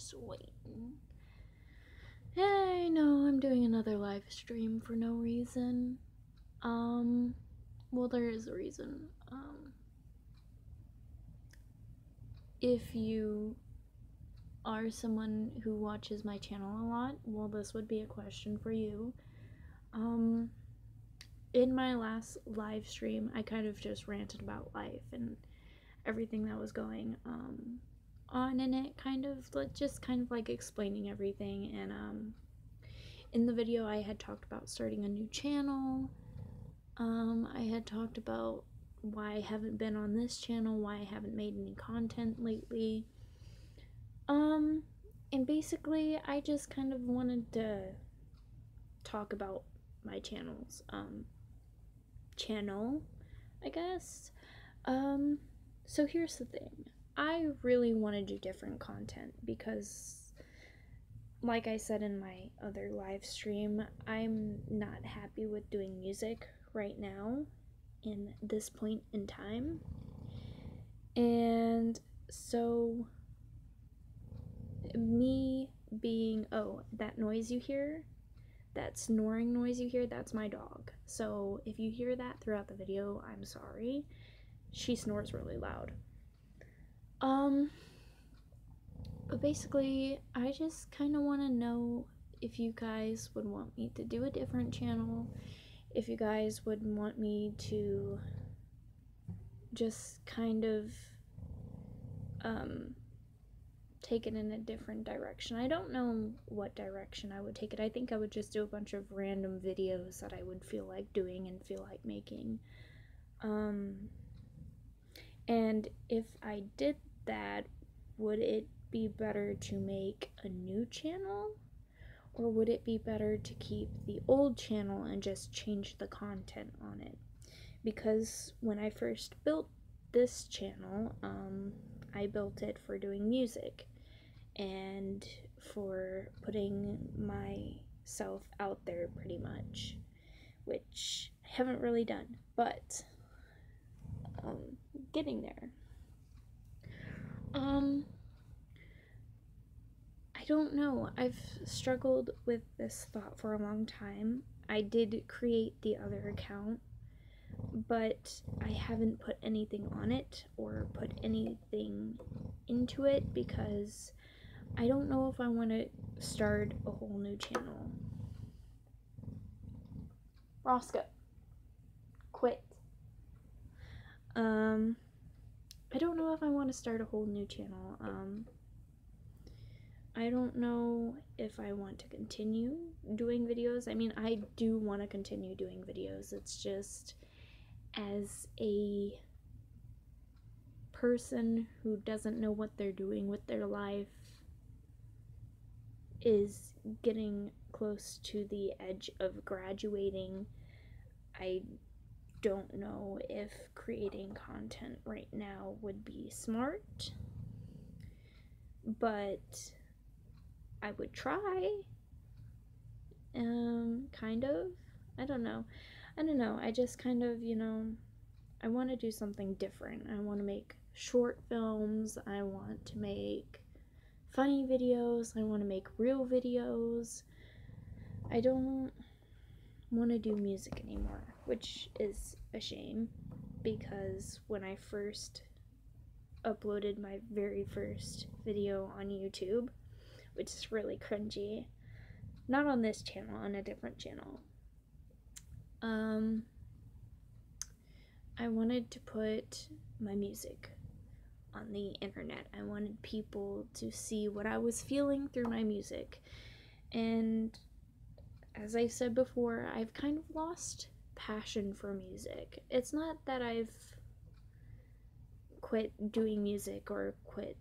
just waiting. I know I'm doing another live stream for no reason. Well, there is a reason. If you are someone who watches my channel a lot, well, this would be a question for you. In my last live stream, I kind of just ranted about life and everything that was going on in it, kind of like explaining everything. And in the video, I had talked about starting a new channel. I had talked about why I haven't been on this channel, why I haven't made any content lately. And basically, I just kind of wanted to talk about my channel, I guess. So here's the thing. I really want to do different content because, like I said in my other live stream, I'm not happy with doing music right now in this point in time. And so me being, oh, that noise you hear, that snoring noise you hear, that's my dog. So if you hear that throughout the video, I'm sorry. She snores really loud. But basically, I just kind of want to know if you guys would want me to do a different channel, if you guys would want me to just kind of take it in a different direction. I don't know what direction I would take it. I think I would just do a bunch of random videos that I would feel like doing and feel like making. And if I did that, would it be better to make a new channel? Or would it be better to keep the old channel and just change the content on it? Because when I first built this channel, I built it for doing music and for putting myself out there pretty much, which I haven't really done, but getting there. I don't know. I've struggled with this thought for a long time. I did create the other account, but I haven't put anything on it or put anything into it because I don't know if I want to start a whole new channel. Roscoe, quit. I don't know if I want to start a whole new channel. I don't know if I want to continue doing videos. I mean, I do want to continue doing videos. It's just, as a person who doesn't know what they're doing with their life, is getting close to the edge of graduating, I don't know if creating content right now would be smart, but I would try. Kind of. I don't know. I just kind of, I want to do something different. I want to make short films. I want to make funny videos. I want to make real videos. I don't want to do music anymore, which is a shame because when I first uploaded my very first video on YouTube, which is really cringy, not on this channel, on a different channel, I wanted to put my music on the internet. I wanted people to see what I was feeling through my music. And as I said before, I've kind of lost passion for music. It's not that I've quit doing music or quit,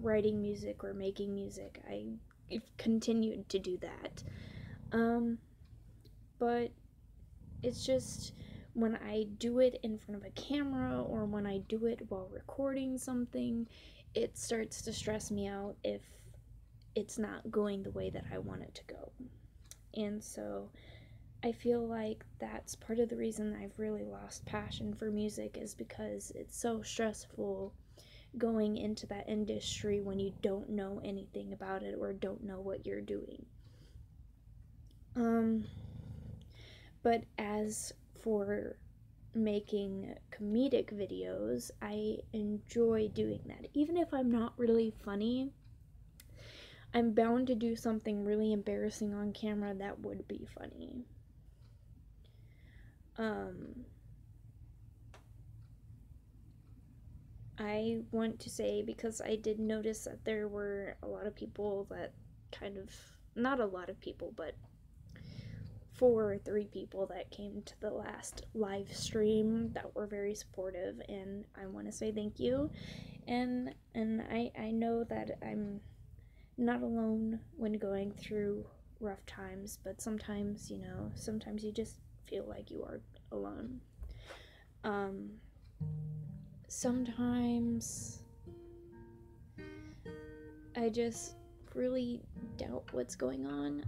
writing music or making music. I've continued to do that. But it's just when I do it in front of a camera or when I do it while recording something, it starts to stress me out if it's not going the way that I want it to go. And so I feel like that's part of the reason I've really lost passion for music, is because it's so stressful going into that industry when you don't know anything about it or don't know what you're doing. But as for making comedic videos, I enjoy doing that. Even if I'm not really funny, I'm bound to do something really embarrassing on camera that would be funny. I want to say, because I did notice that there were a lot of people that kind of, not a lot of people, but 4 or 3 people that came to the last live stream that were very supportive, and I want to say thank you. And I know that I'm not alone when going through rough times, but sometimes, you know, sometimes you just feel like you are alone. Sometimes I just really doubt what's going on.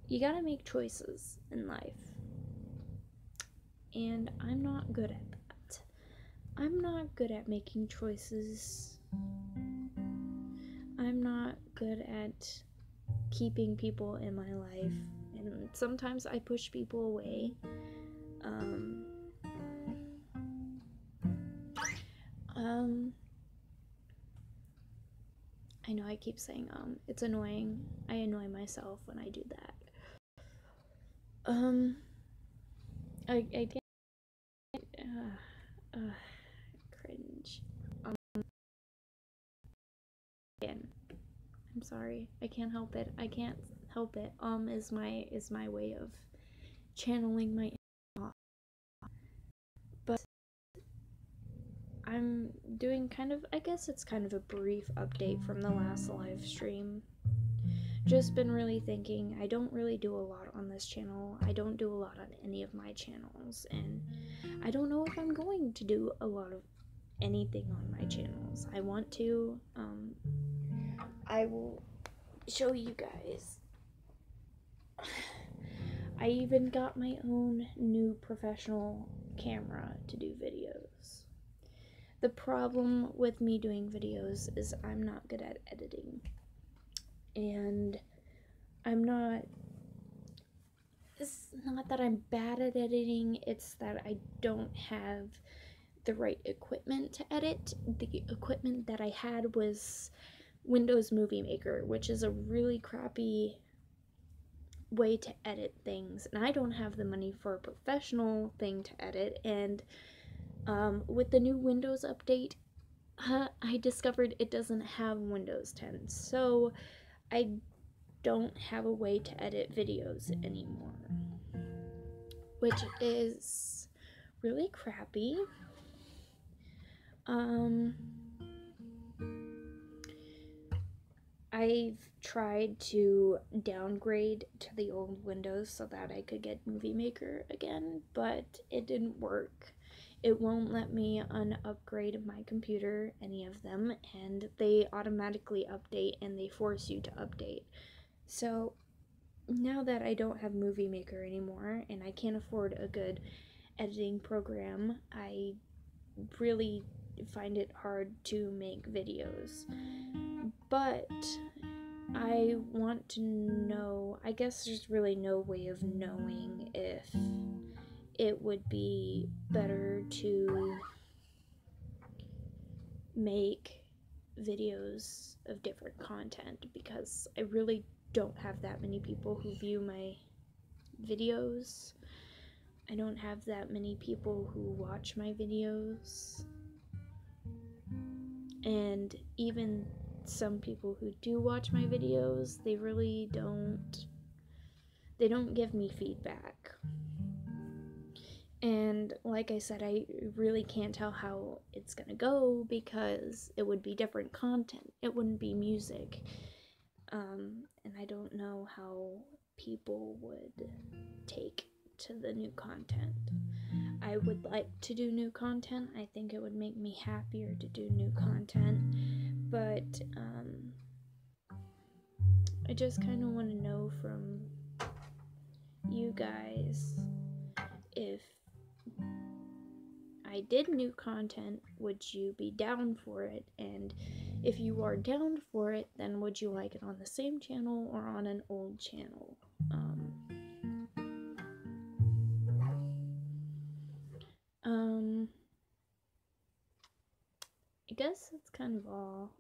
You gotta make choices in life, and I'm not good at that. I'm not good at making choices. I'm not good at keeping people in my life, and sometimes I push people away. I know I keep saying it's annoying. I annoy myself when I do that. I can't cringe. Again, I'm sorry. I can't help it. I can't help it. Is my way of channeling my inner. But I'm doing kind of, I guess it's kind of a brief update from the last live stream. Just been really thinking, I don't really do a lot on this channel. I don't do a lot on any of my channels, and I don't know if I'm going to do a lot of anything on my channels. I want to. I will show you guys. I even got my own new professional camera to do videos. The problem with me doing videos is I'm not good at editing. And it's not that I'm bad at editing, it's that I don't have the right equipment to edit. The equipment that I had was Windows Movie Maker, which is a really crappy way to edit things, and I don't have the money for a professional thing to edit. And with the new Windows update, I discovered it doesn't have Windows 10, so I don't have a way to edit videos anymore, which is really crappy. I've tried to downgrade to the old Windows so that I could get Movie Maker again, but it didn't work. It won't let me upgrade my computer, any of them, and they automatically update and they force you to update. So now that I don't have Movie Maker anymore and I can't afford a good editing program, I really find it hard to make videos. But I want to know, I guess there's really no way of knowing if it would be better to make videos of different content, because I really don't have that many people who view my videos. I don't have that many people who watch my videos. And even some people who do watch my videos, they really don't give me feedback. And like I said, I really can't tell how it's gonna go, because it would be different content. It wouldn't be music. And I don't know how people would take to the new content. I would like to do new content. I think it would make me happier to do new content. But I just kind of want to know from you guys if I did new content, would you be down for it? And if you are down for it, then would you like it on the same channel or on an old channel? Um, I guess that's kind of all.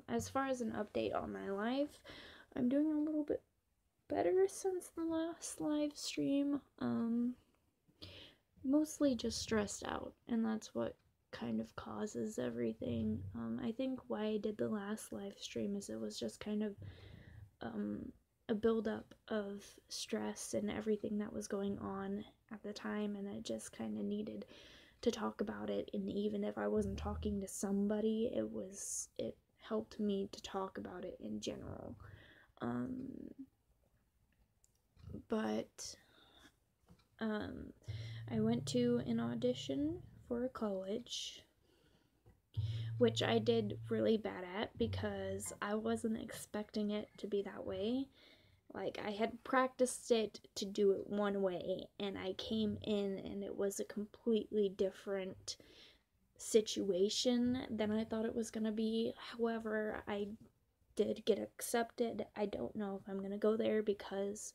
As far as an update on my life, I'm doing a little bit better since the last live stream. Mostly just stressed out, and that's what kind of causes everything. I think why I did the last live stream is it was just kind of a buildup of stress and everything that was going on at the time, and I just kind of needed to talk about it. And even if I wasn't talking to somebody, it helped me to talk about it in general. But I went to an audition for a college, which I did really bad at because I wasn't expecting it to be that way. Like, I had practiced it to do it one way, and I came in and it was a completely different situation than I thought it was gonna be. However, I did get accepted. I don't know if I'm gonna go there because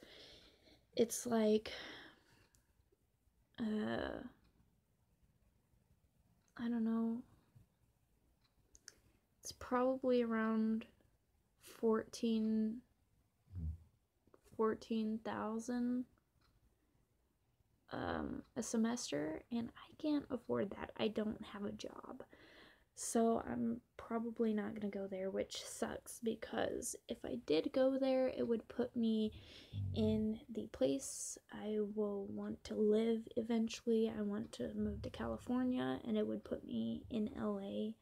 it's like, I don't know. It's probably around 14,000 a semester, and I can't afford that. I don't have a job. So I'm probably not going to go there, which sucks because if I did go there, it would put me in the place I will want to live eventually. I want to move to California, and it would put me in LA,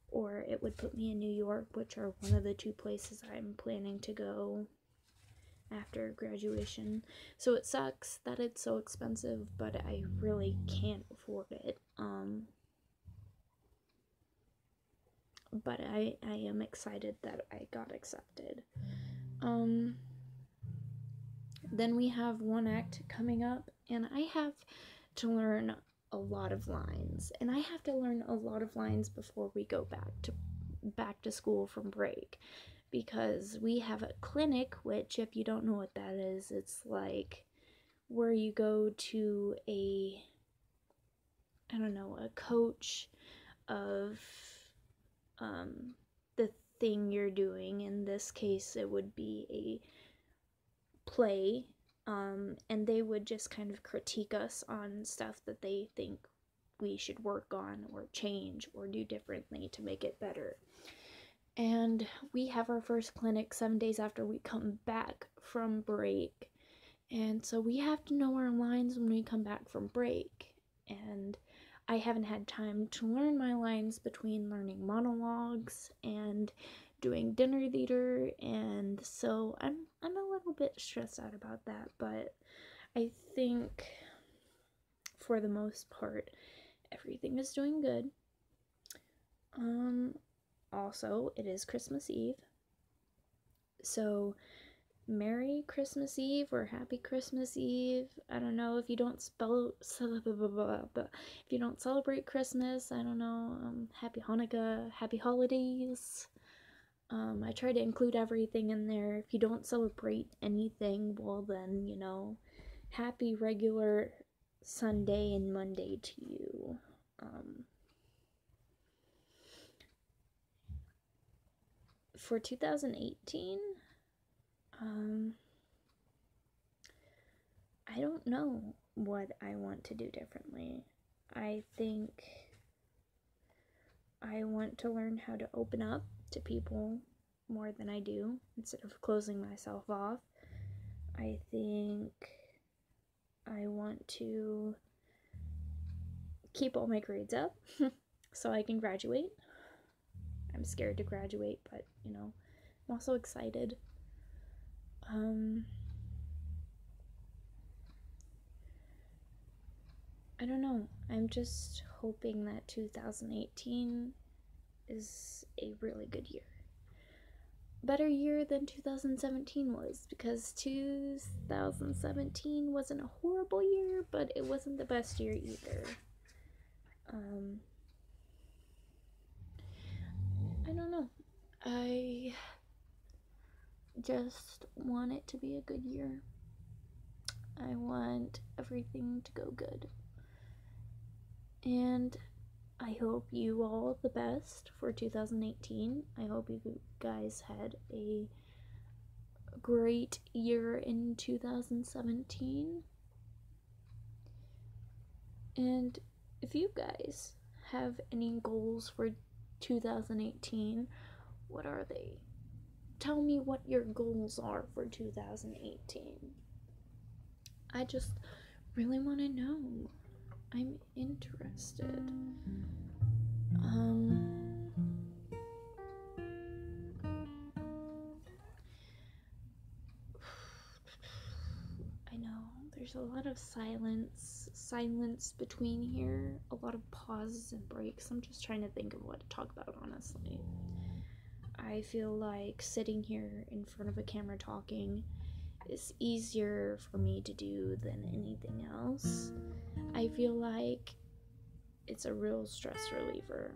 or it would put me in New York, which are one of the two places I'm planning to go after graduation. So it sucks that it's so expensive, but I really can't afford it. But I am excited that I got accepted. Then we have one act coming up, and I have to learn a lot of lines, and I have to learn a lot of lines before we go back to school from break, because we have a clinic, which, if you don't know what that is, it's like where you go to a coach of the thing you're doing. In this case, it would be a play, and they would just kind of critique us on stuff that they think we should work on or change or do differently to make it better. And we have our first clinic 7 days after we come back from break. And so we have to know our lines when we come back from break. And I haven't had time to learn my lines between learning monologues and doing dinner theater, and so I'm a little bit stressed out about that, but I think for the most part everything is doing good. Also, it is Christmas Eve, so Merry Christmas Eve or Happy Christmas Eve. I don't know if you don't if you don't celebrate Christmas. I don't know. Happy Hanukkah, Happy Holidays. I try to include everything in there. If you don't celebrate anything, well then, happy regular Sunday and Monday to you. For 2018, I don't know what I want to do differently. I think I want to learn how to open up to people more than I do instead of closing myself off. I think I want to keep all my grades up so I can graduate. I'm scared to graduate, but I'm also excited. I don't know. I'm just hoping that 2018 is a really good year. better year than 2017 was, because 2017 wasn't a horrible year, but it wasn't the best year either. I don't know. I just want it to be a good year. I want everything to go good. And I hope you all the best for 2018. I hope you guys had a great year in 2017. And if you guys have any goals for 2018, what are they? Tell me what your goals are for 2018. I just really want to know. I'm interested. I know there's a lot of silence between here, a lot of pauses and breaks. I'm just trying to think of what to talk about, honestly. I feel like sitting here in front of a camera talking is easier for me to do than anything else. I feel like it's a real stress reliever.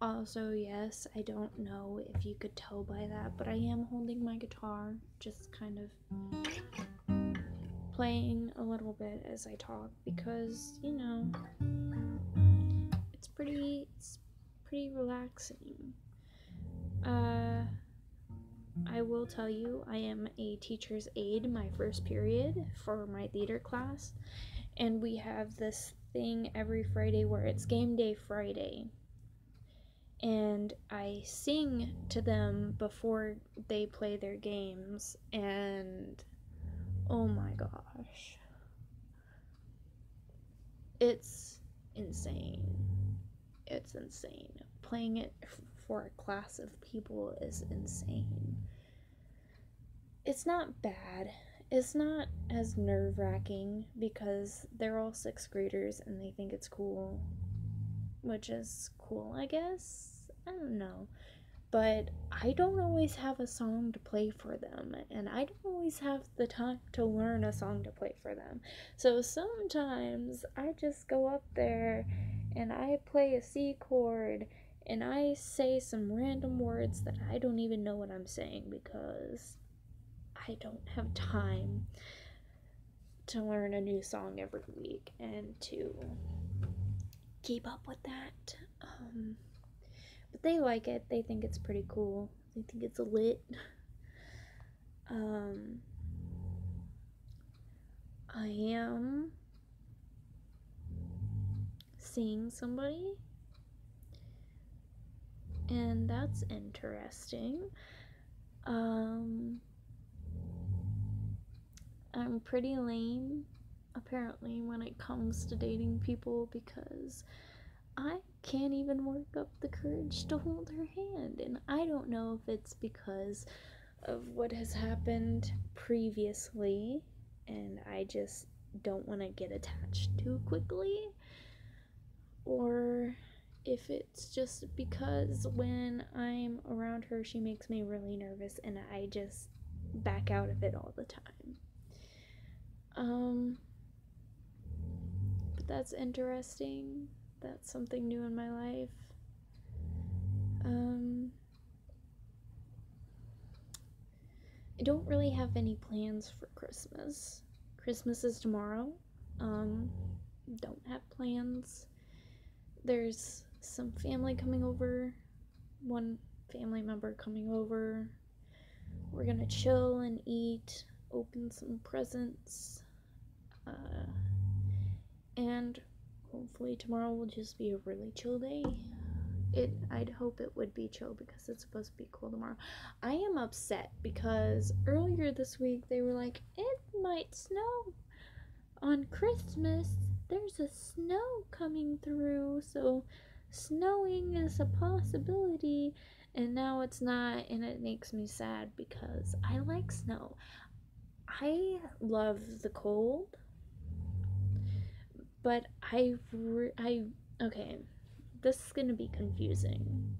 Also, yes, I don't know if you could tell by that, but I am holding my guitar, just kind of playing a little bit as I talk, because, you know, it's pretty relaxing. I will tell you, I am a teacher's aide my first period for my theater class, and we have this thing every Friday where it's game day Friday, and I sing to them before they play their games, and oh my gosh, it's insane. It's insane. Playing it for a class of people is insane. It's not bad. It's not as nerve-wracking because they're all 6th graders and they think it's cool, which is cool, I guess. I don't know. But I don't always have a song to play for them, and I don't always have the time to learn a song to play for them. So sometimes I just go up there and I play a C chord and I say some random words that I don't even know what I'm saying because I don't have time to learn a new song every week and to keep up with that. But they like it. They think it's pretty cool. They think it's lit. I am seeing somebody, and that's interesting. I'm pretty lame, apparently, when it comes to dating people because I can't even work up the courage to hold her hand, and I don't know if it's because of what has happened previously and I just don't want to get attached too quickly, or if it's just because when I'm around her she makes me really nervous and I just back out of it all the time. But that's interesting. That's something new in my life. I don't really have any plans for Christmas. Christmas is tomorrow. Don't have plans. There's some family coming over. One family member coming over. We're gonna chill and eat, open some presents, and hopefully tomorrow will just be a really chill day. I'd hope it would be chill because it's supposed to be cool tomorrow. I am upset because earlier this week they were like, it might snow on Christmas. There's a snow coming through, so snowing is a possibility, and now it's not, and it makes me sad because I like snow. I love the cold, but I Okay, this is gonna be confusing.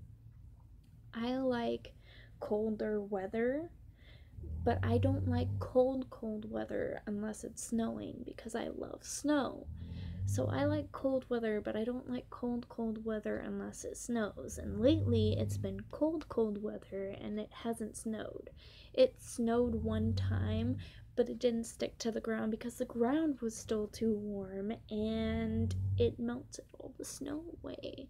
I like colder weather, but I don't like cold weather unless it's snowing because I love snow. So I like cold weather, but I don't like cold weather unless it snows. And lately it's been cold weather and it hasn't snowed. It snowed one time, but it didn't stick to the ground because the ground was still too warm and it melted all the snow away.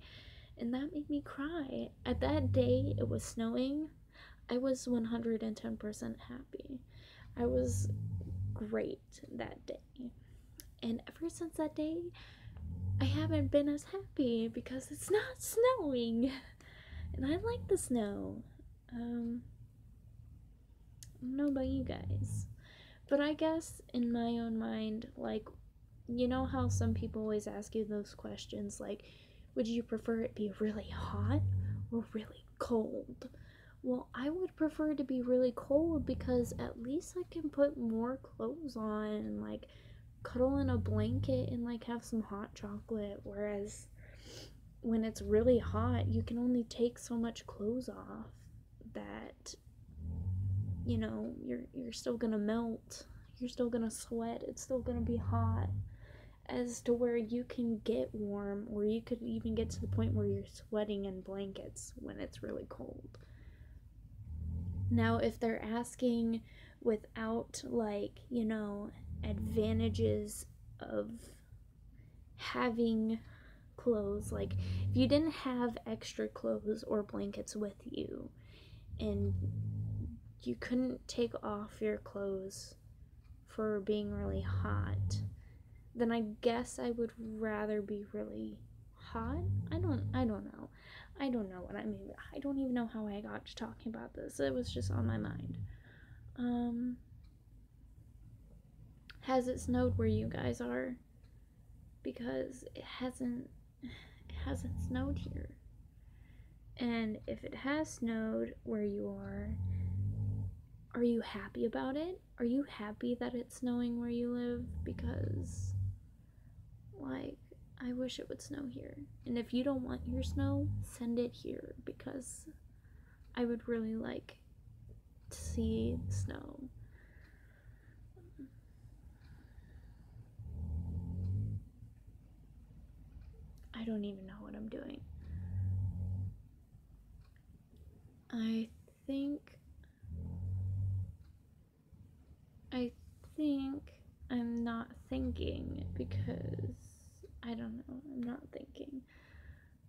And that made me cry. At that day it was snowing, I was 110% happy. I was great that day. And ever since that day, I haven't been as happy because it's not snowing. And I like the snow. I don't know about you guys. But I guess in my own mind, like, you know how some people always ask you those questions, like, would you prefer it be really hot or really cold? Well, I would prefer to be really cold because at least I can put more clothes on and like cuddle in a blanket and like have some hot chocolate. Whereas when it's really hot, you can only take so much clothes off that you're still gonna melt. You're still gonna sweat. It's still gonna be hot. As to where you can get warm, or you could even get to the point where you're sweating in blankets when it's really cold. Now, if they're asking without, like, advantages of having clothes, like, if you didn't have extra clothes or blankets with you, and you couldn't take off your clothes for being really hot, then I guess I would rather be really hot. I don't know. I don't know what I mean. I don't even know how I got to talking about this. It was just on my mind. Has it snowed where you guys are? Because it hasn't snowed here. And if it has snowed where you are you happy about it? Are you happy that it's snowing where you live? Because, like, I wish it would snow here. And if you don't want your snow, send it here because I would really like to see snow. I don't even know what I'm doing. I think I think I'm not thinking because I don't know. I'm not thinking.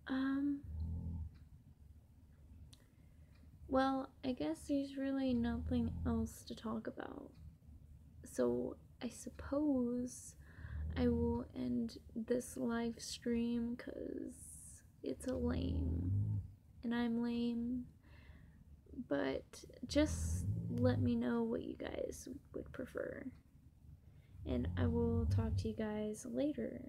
Um well, I guess there's really nothing else to talk about. So, I suppose I will end this live stream cuz it's a lame and I'm lame. But just let me know what you guys would prefer. And I will talk to you guys later.